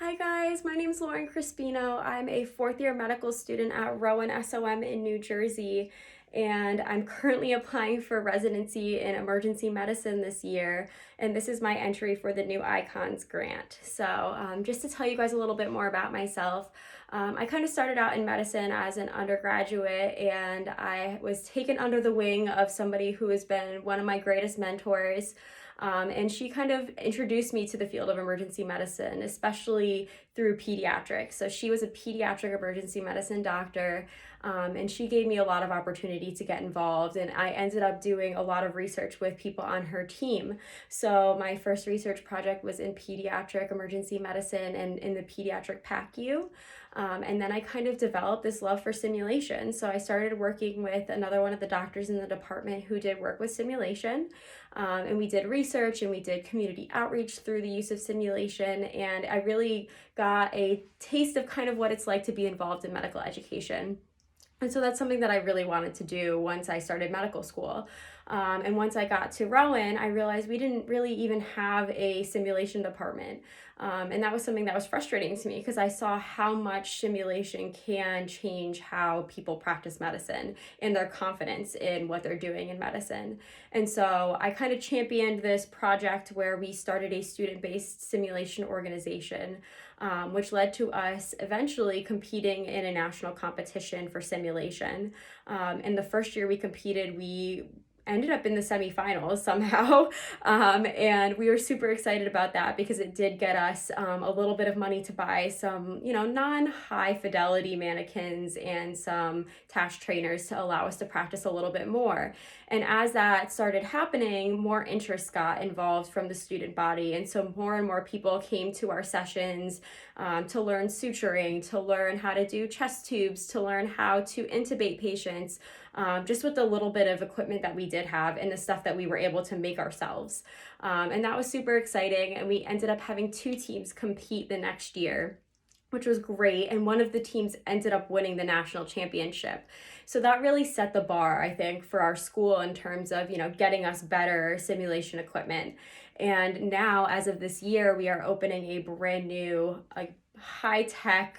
Hi guys, my name is Lauren Crispino. I'm a fourth year medical student at Rowan SOM in New Jersey, and I'm currently applying for residency in emergency medicine this year. And this is my entry for the New Icons grant. So, just to tell you guys a little bit more about myself, I kind of started out in medicine as an undergraduate, and I was taken under the wing of somebody who has been one of my greatest mentors. And she kind of introduced me to the field of emergency medicine, especially through pediatrics. So she was a pediatric emergency medicine doctor, and she gave me a lot of opportunity to get involved. And I ended up doing a lot of research with people on her team. So my first research project was in pediatric emergency medicine and in the pediatric PACU. And then I kind of developed this love for simulation. So I started working with another one of the doctors in the department who did work with simulation. And we did research and we did community outreach through the use of simulation. And I really got a taste of kind of what it's like to be involved in medical education. And so that's something that I really wanted to do once I started medical school. And once I got to Rowan, I realized we didn't really even have a simulation department. And that was something that was frustrating to me because I saw how much simulation can change how people practice medicine and their confidence in what they're doing in medicine. And so I kind of championed this project where we started a student-based simulation organization, which led to us eventually competing in a national competition for simulation. In the first year we competed, we ended up in the semifinals somehow. And we were super excited about that because it did get us a little bit of money to buy some, non-high fidelity mannequins and some task trainers to allow us to practice a little bit more. And as that started happening, more interest got involved from the student body. And so more and more people came to our sessions to learn suturing, to learn how to do chest tubes, to learn how to intubate patients, just with the little bit of equipment that we did have and the stuff that we were able to make ourselves. And that was super exciting. And we ended up having two teams compete the next year, which was great. And one of the teams ended up winning the national championship. So that really set the bar, I think, for our school in terms of, getting us better simulation equipment. And now, as of this year, we are opening a brand new, high-tech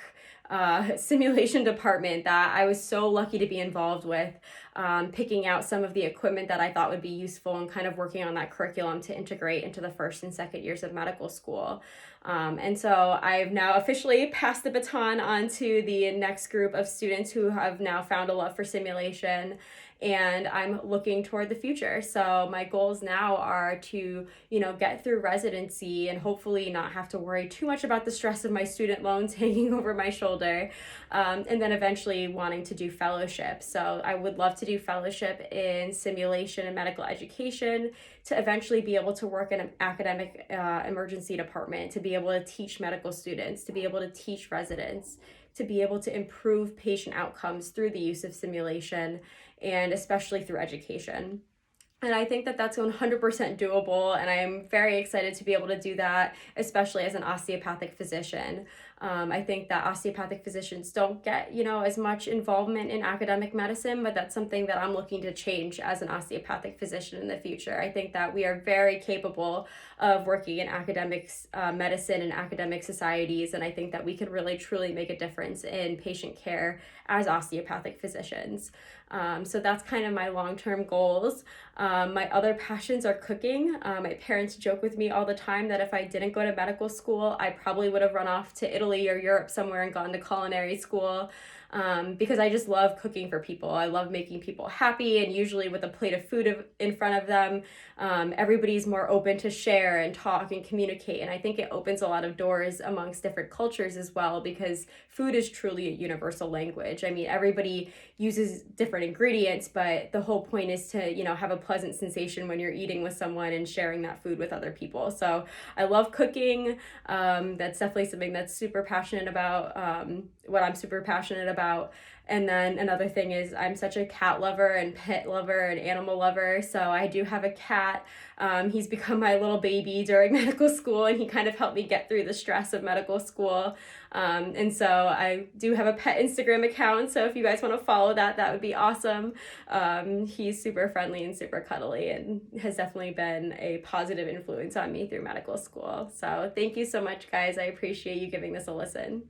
simulation department that I was so lucky to be involved with, picking out some of the equipment that I thought would be useful and kind of working on that curriculum to integrate into the first and second years of medical school. And so I've now officially passed the baton on to the next group of students who have now found a love for simulation, and I'm looking toward the future. So my goals now are to, get through residency and hopefully not have to worry too much about the stress of my student loans hanging over my shoulder, and then eventually wanting to do fellowship. So I would love to do fellowship in simulation and medical education to eventually be able to work in an academic emergency department, to be able to teach medical students, to be able to teach residents, to be able to improve patient outcomes through the use of simulation and especially through education. And I think that that's 100% doable, and I'm very excited to be able to do that, especially as an osteopathic physician. I think that osteopathic physicians don't get, as much involvement in academic medicine, but that's something that I'm looking to change as an osteopathic physician in the future. I think that we are very capable of working in academics, medicine and academic societies, and I think that we can really, truly make a difference in patient care as osteopathic physicians. So that's kind of my long-term goals. My other passions are cooking. My parents joke with me all the time that if I didn't go to medical school, I probably would have run off to Italy or Europe somewhere and gone to culinary school. Because I just love cooking for people. I love making people happy, and usually with a plate of food in front of them, everybody's more open to share and talk and communicate. And I think it opens a lot of doors amongst different cultures as well, because food is truly a universal language. I mean, everybody uses different ingredients, but the whole point is to, have a pleasant sensation when you're eating with someone and sharing that food with other people. So I love cooking. That's definitely something that's super passionate about, what I'm super passionate about. And then another thing is I'm such a cat lover and pet lover and animal lover. So I do have a cat. He's become my little baby during medical school, and he kind of helped me get through the stress of medical school. And so I do have a pet Instagram account. So if you guys want to follow that, that would be awesome. He's super friendly and super cuddly and has definitely been a positive influence on me through medical school. So thank you so much, guys. I appreciate you giving this a listen.